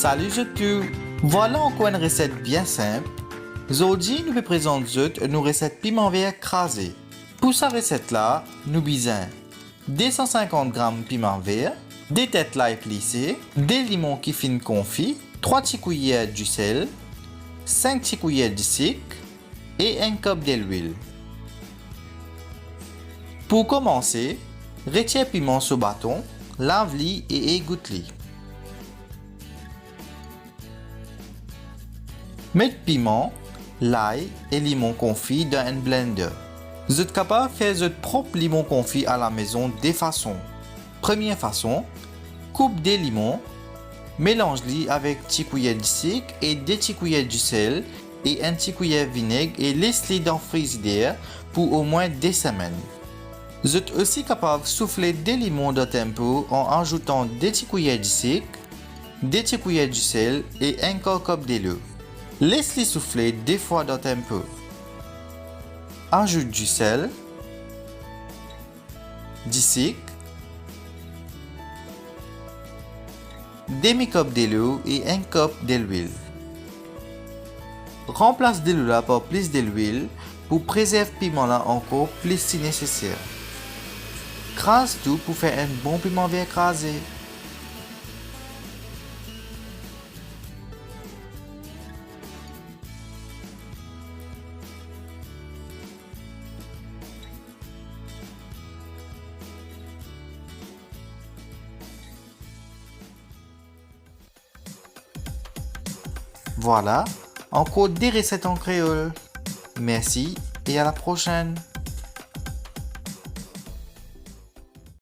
Salut YouTube! Voilà encore une recette bien simple. Aujourd'hui, nous vous présentons une recette piment vert crasé. Pour cette recette-là, nous besoin 250 g piment vert, des têtes l'ail plissées, des limons qui fin confits, 3 petites cuillères du sel, 5 petites cuillères de sucre et un cup d'huile. Pour commencer, retire piment sur bâton, lave-le et égoutte-le. Mettez piment, l'ail et limon confit dans un blender. Vous êtes capable de faire votre propre limon confit à la maison de deux façons. Première façon, coupe des limons, mélange-les avec une petite cuillère de sucre et 2 petites cuillères de sel et une petite cuillère de vinaigre et laisse-les dans le frigidaire pour au moins 2 semaines. Vous êtes aussi capable de souffler des limons dans un pot en ajoutant 2 petites cuillères de sucre, 2 petites cuillères de sel et un quart cup d'eau. Laisse-les souffler 2 fois dans un pot. Ajoute du sel, du sucre, demi-cup d'eau et un cup d'huile. Remplace de l'eau par plus de l'huile pour préserver le piment là encore plus si nécessaire. Crase tout pour faire un bon piment vert crasé. Voilà, encore des recettes en créole. Merci et à la prochaine.